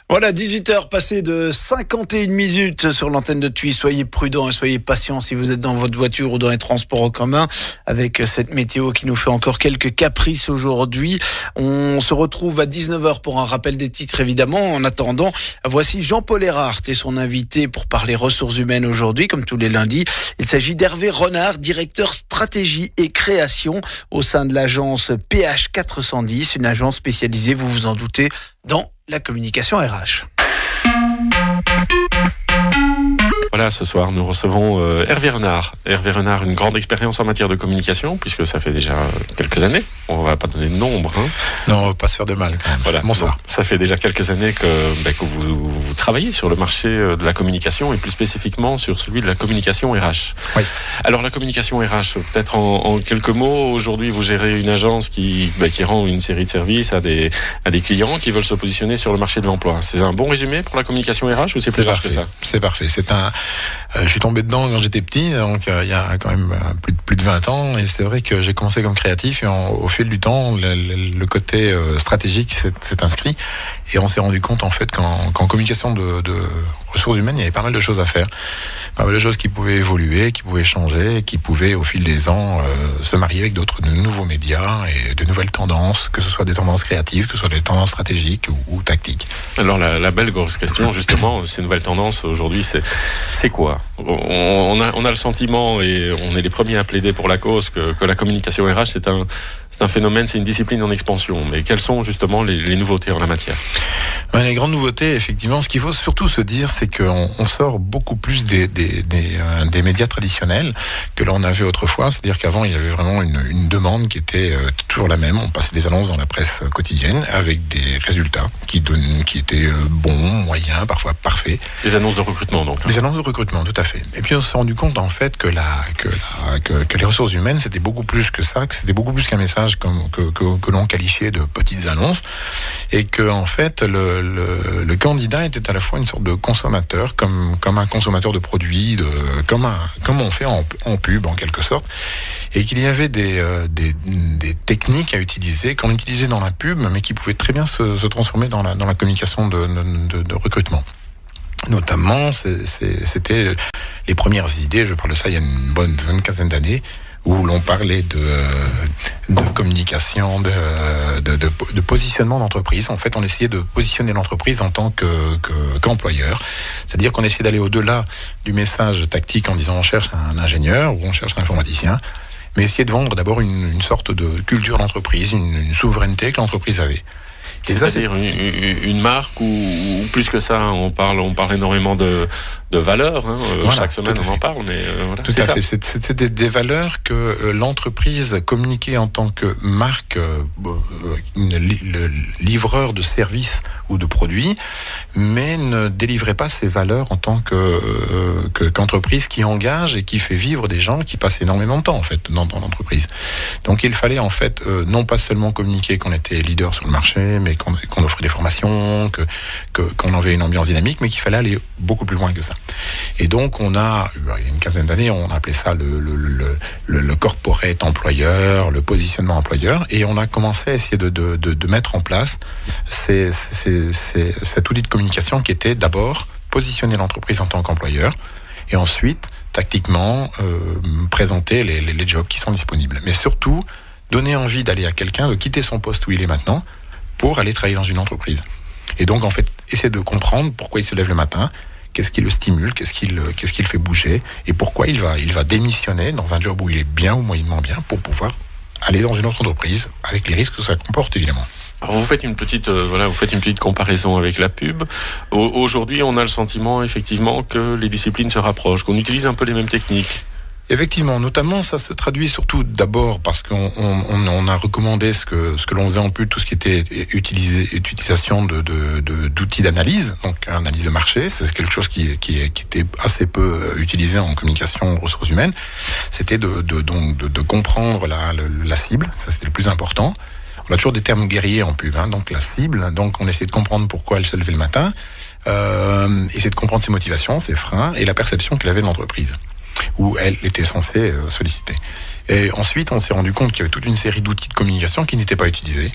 Voilà, 18h passées de 51 minutes sur l'antenne de TUI. Soyez prudents et soyez patients si vous êtes dans votre voiture ou dans les transports en commun avec cette météo qui nous fait encore quelques caprices aujourd'hui. On se retrouve à 19h pour un rappel des titres évidemment. En attendant, voici Jean-Paul Erhardt et son invité pour parler ressources humaines aujourd'hui, comme tous les lundis. Il s'agit d'Hervé Renard, directeur stratégie et création au sein de l'agence PH410, une agence spécialisée, vous vous en doutez, dans la communication RH. Voilà, ce soir, nous recevons Hervé Renard. Hervé Renard, une grande expérience en matière de communication, puisque ça fait déjà quelques années. On ne va pas donner de nombre. Non, on ne va pas se faire de mal. Quand même. Voilà. Bonsoir. Ça fait déjà quelques années que vous travaillez sur le marché de la communication et plus spécifiquement sur celui de la communication RH. Oui. Alors, la communication RH, peut-être en quelques mots, aujourd'hui, vous gérez une agence qui rend une série de services à des clients qui veulent se positionner sur le marché de l'emploi. C'est un bon résumé pour la communication RH ou c'est plus large que ça ? C'est parfait. Je suis tombé dedans quand j'étais petit, donc il y a quand même plus de 20 ans, et c'est vrai que j'ai commencé comme créatif, et au fil du temps, le côté stratégique s'est inscrit, et on s'est rendu compte en fait qu'en communication de ressources humaines, il y avait pas mal de choses à faire, pas mal de choses qui pouvaient évoluer, qui pouvaient changer, qui pouvaient au fil des ans se marier avec de nouveaux médias et de nouvelles tendances, que ce soit des tendances créatives, que ce soit des tendances stratégiques ou tactiques. Alors la belle grosse question justement, ces nouvelles tendances aujourd'hui, c'est quoi ? On a le sentiment, et on est les premiers à plaider pour la cause, que la communication RH c'est un phénomène, c'est une discipline en expansion. Mais quelles sont justement les nouveautés en la matière ? Les grandes nouveautés, effectivement, ce qu'il faut surtout se dire, c'est qu'on sort beaucoup plus des médias traditionnels que l'on avait autrefois. C'est-à-dire qu'avant, il y avait vraiment une demande qui était toujours la même. On passait des annonces dans la presse quotidienne avec des résultats qui étaient bons, moyens, parfois parfaits. Des annonces de recrutement, donc. Des annonces de recrutement, tout à fait. Et puis on s'est rendu compte, en fait, que les ressources humaines, c'était beaucoup plus que ça, que c'était beaucoup plus qu'un message que l'on qualifiait de petites annonces, et que en fait le candidat était à la fois une sorte de consommateur, comme un consommateur de produits, comme on fait en pub en quelque sorte, et qu'il y avait des techniques à utiliser qu'on utilisait dans la pub, mais qui pouvaient très bien se transformer dans la communication de recrutement. Notamment, c'était les premières idées, je parle de ça il y a une bonne quinzaine d'années, où l'on parlait de communication, de positionnement d'entreprise. En fait, on essayait de positionner l'entreprise en tant qu'employeur. C'est-à-dire qu'on essayait d'aller au-delà du message tactique en disant on cherche un ingénieur ou on cherche un informaticien, mais essayer de vendre d'abord une sorte de culture d'entreprise, une souveraineté que l'entreprise avait. C'est-à-dire une marque ou plus que ça, on parle énormément de valeurs. Voilà, chaque semaine on en parle, mais voilà. Tout à fait. C'était des valeurs que l'entreprise communiquait en tant que marque, le livreur de services ou de produits, mais ne délivrait pas ces valeurs en tant qu'entreprise qui engage et qui fait vivre des gens qui passent énormément de temps en fait dans l'entreprise. Donc il fallait en fait non pas seulement communiquer qu'on était leader sur le marché, mais qu'on offrait des formations, qu'on avait une ambiance dynamique, mais qu'il fallait aller beaucoup plus loin que ça. Et donc il y a une quinzaine d'années, on appelait ça le corporate employeur, le positionnement employeur, et on a commencé à essayer de mettre en place cet outil de communication qui était d'abord positionner l'entreprise en tant qu'employeur, et ensuite tactiquement présenter les jobs qui sont disponibles, mais surtout donner envie d'aller à quelqu'un de quitter son poste où il est maintenant pour aller travailler dans une entreprise. Et donc en fait essayer de comprendre pourquoi il se lève le matin, qu'est-ce qui le stimule, qu'est-ce qui le fait bouger, et pourquoi il va démissionner dans un job où il est bien ou moyennement bien pour pouvoir aller dans une autre entreprise avec les risques que ça comporte évidemment. Alors vous faites une petite comparaison avec la pub. Aujourd'hui, on a le sentiment effectivement que les disciplines se rapprochent, qu'on utilise un peu les mêmes techniques. Effectivement, notamment ça se traduit surtout d'abord parce qu'on a recommandé ce que l'on faisait en pub, tout ce qui était utilisation d'outils d'analyse, donc analyse de marché, c'est quelque chose qui était assez peu utilisé en communication ressources humaines. C'était de comprendre la cible, ça c'était le plus important. On a toujours des termes guerriers en pub, donc la cible, donc on essaie de comprendre pourquoi elle se levait le matin, essayer de comprendre ses motivations, ses freins et la perception qu'elle avait de l'entreprise où elle était censée solliciter. Et ensuite, on s'est rendu compte qu'il y avait toute une série d'outils de communication qui n'étaient pas utilisés.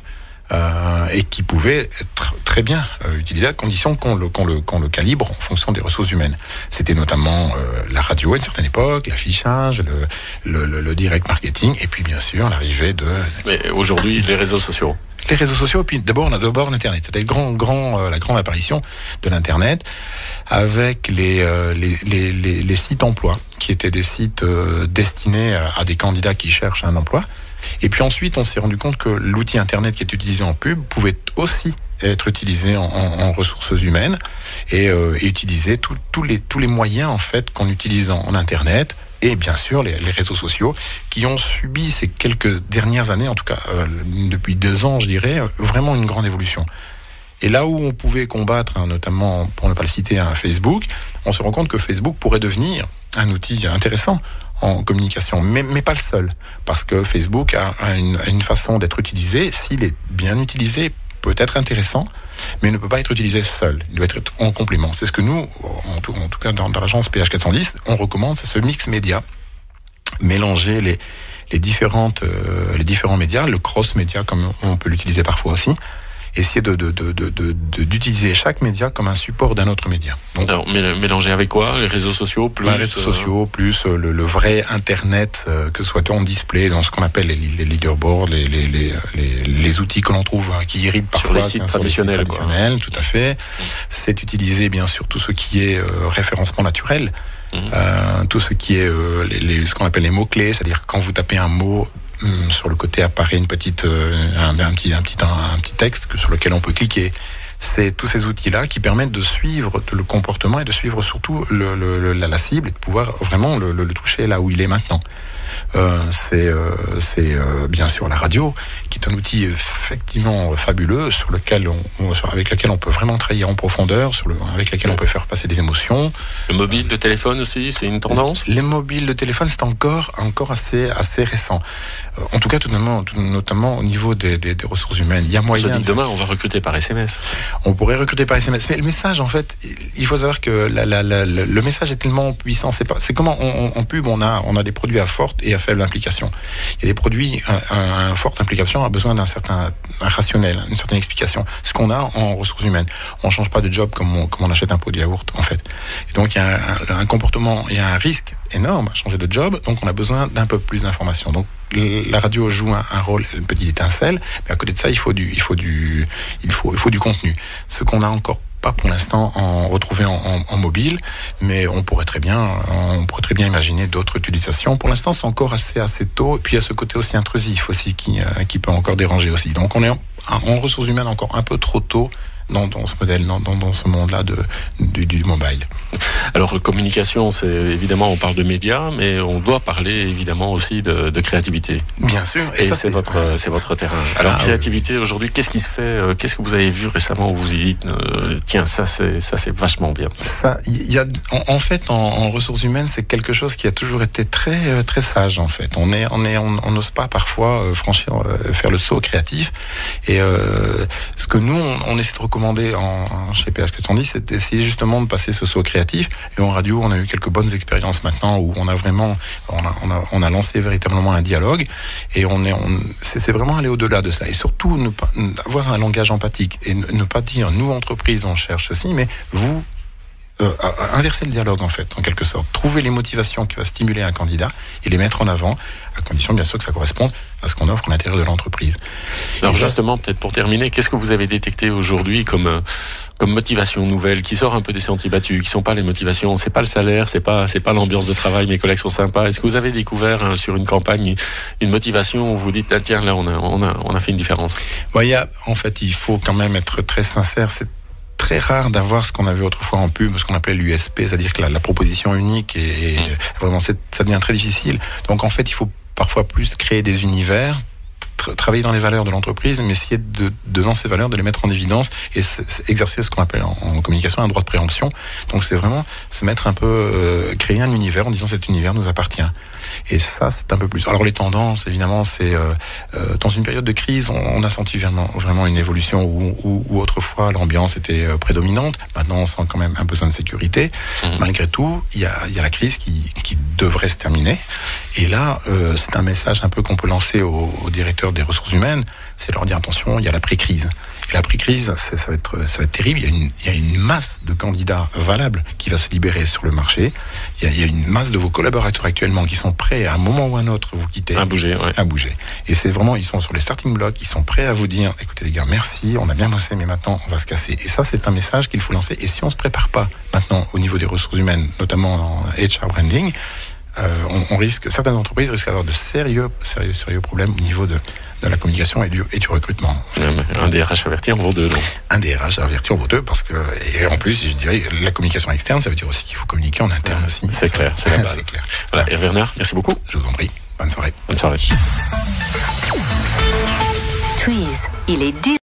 et qui pouvait être très bien utilisé à condition qu'on le calibre en fonction des ressources humaines. C'était notamment la radio à une certaine époque, l'affichage, le direct marketing, et puis bien sûr l'arrivée de... Mais aujourd'hui, les réseaux sociaux. Les réseaux sociaux, puis d'abord l'Internet. C'était la grande apparition de l'Internet avec les sites emploi, qui étaient des sites destinés à des candidats qui cherchent un emploi. Et puis ensuite, on s'est rendu compte que l'outil Internet qui est utilisé en pub pouvait aussi être utilisé en ressources humaines et utiliser tous les moyens en fait qu'on utilise en Internet. Et bien sûr, les réseaux sociaux qui ont subi ces quelques dernières années, en tout cas depuis 2 ans, je dirais, vraiment une grande évolution. Et là où on pouvait combattre, notamment, pour ne pas le citer, Facebook, on se rend compte que Facebook pourrait devenir un outil intéressant en communication, mais pas le seul. Parce que Facebook a une façon d'être utilisé, s'il est bien utilisé, peut être intéressant, mais ne peut pas être utilisé seul. Il doit être en complément. C'est ce que nous, en tout cas dans l'agence PH410, on recommande, c'est ce mix média. Mélanger les différents médias, le cross-média comme on peut l'utiliser parfois aussi. Essayer d'utiliser chaque média comme un support d'un autre média. Donc, alors, mélanger avec quoi? Les réseaux sociaux plus les réseaux sociaux plus le vrai Internet, que ce soit en display, dans ce qu'on appelle les leaderboards, les outils que l'on trouve qui irritent parfois. Sur les sites traditionnels, tout à fait. C'est utiliser bien sûr tout ce qui est référencement naturel, tout ce qui est ce qu'on appelle les mots-clés, c'est-à-dire que quand vous tapez un mot, sur le côté apparaît un petit texte sur lequel on peut cliquer. C'est tous ces outils-là qui permettent de suivre le comportement et de suivre surtout la cible et de pouvoir vraiment le toucher là où il est maintenant. C'est bien sûr la radio, qui est un outil effectivement fabuleux avec lequel on peut vraiment travailler en profondeur, avec lequel on peut faire passer des émotions. Le mobile, le téléphone aussi, c'est une tendance? Les mobiles, le téléphone, c'est encore assez récent. En tout cas, notamment au niveau des ressources humaines. Il y a moyen. On se dit demain, on va recruter par SMS. On pourrait recruter par SMS, mais le message, en fait, il faut savoir que le message est tellement puissant. C'est comment en pub, on a des produits à forte et à faible implication. Il y a des produits à forte implication a besoin d'un certain rationnel, une certaine explication. Ce qu'on a en ressources humaines, on change pas de job comme on achète un pot de yaourt en fait. Et donc il y a un comportement, il y a un risque énorme à changer de job, donc on a besoin d'un peu plus d'informations. Donc la radio joue un rôle, une petite étincelle, mais à côté de ça, il faut du contenu. Ce qu'on a encore pas pour l'instant retrouvé en mobile, mais on pourrait très bien imaginer d'autres utilisations. Pour l'instant, c'est encore assez tôt, et puis il y a ce côté aussi intrusif aussi qui peut encore déranger aussi. Donc on est en ressources humaines encore un peu trop tôt dans ce modèle, dans ce monde-là du mobile. Alors, communication, c'est évidemment, on parle de médias, mais on doit parler évidemment aussi de créativité. Bien sûr. Et ça, c'est votre terrain. Alors, créativité, aujourd'hui, qu'est-ce qui se fait? Qu'est-ce que vous avez vu récemment où vous y dites, tiens, ça c'est vachement bien. Ça, il y a, en fait, en ressources humaines, c'est quelque chose qui a toujours été très, très sage, en fait. On n'ose pas parfois faire le saut créatif. Et ce que nous, on essaie de recommander chez PH410, c'est d'essayer justement de passer ce saut créatif. Et en radio, on a eu quelques bonnes expériences maintenant où on a lancé véritablement un dialogue et c'est vraiment aller au-delà de ça. Et surtout, avoir un langage empathique et ne pas dire, nous, entreprises, on cherche ceci, mais vous, inverser le dialogue en fait, en quelque sorte. Trouver les motivations qui vont stimuler un candidat et les mettre en avant, à condition bien sûr que ça corresponde à ce qu'on offre à l'intérieur de l'entreprise. Alors justement, peut-être pour terminer, qu'est-ce que vous avez détecté aujourd'hui comme motivation nouvelle, qui sort un peu des sentiers battus, qui sont pas les motivations, c'est pas le salaire, c'est pas l'ambiance de travail, mes collègues sont sympas. Est-ce que vous avez découvert sur une campagne une motivation où vous dites, tiens, là on a fait une différence? Il faut quand même être très sincère, c'est très rare d'avoir ce qu'on avait autrefois en pub, ce qu'on appelait l'USP, c'est-à-dire que la proposition unique et vraiment ça devient très difficile. Donc en fait, il faut parfois plus créer des univers, travailler dans les valeurs de l'entreprise, mais essayer dans ces valeurs de les mettre en évidence et exercer ce qu'on appelle en communication un droit de préemption. Donc c'est vraiment se mettre un peu, créer un univers en disant cet univers nous appartient. Et ça, c'est un peu plus. Alors les tendances, évidemment, c'est dans une période de crise, on a senti vraiment une évolution où autrefois l'ambiance était prédominante. Maintenant, on sent quand même un besoin de sécurité. Malgré tout, il y a la crise qui devrait se terminer. Et là, c'est un message un peu qu'on peut lancer au directeur des ressources humaines, c'est leur dire attention, il y a l'après-crise. Et l'après-crise, ça va être terrible. Il y a une masse de candidats valables qui va se libérer sur le marché. Il y a une masse de vos collaborateurs actuellement qui sont prêts à un moment ou à un autre vous quitter. À bouger, ouais. À bouger. Et c'est vraiment, ils sont sur les starting blocks, ils sont prêts à vous dire, écoutez les gars, merci, on a bien bossé, mais maintenant on va se casser. Et ça, c'est un message qu'il faut lancer. Et si on se prépare pas maintenant au niveau des ressources humaines, notamment en HR branding, certaines entreprises risquent d'avoir de sérieux problèmes au niveau de la communication et du recrutement. Un DRH averti en vaut deux, donc. Un DRH averti en vaut deux, parce que, et en plus, je dirais, la communication externe, ça veut dire aussi qu'il faut communiquer en interne aussi. C'est clair, c'est la base. C'est clair. Voilà. Et Werner, merci beaucoup. Je vous en prie. Bonne soirée. Bonne soirée. Twiz, il est 10.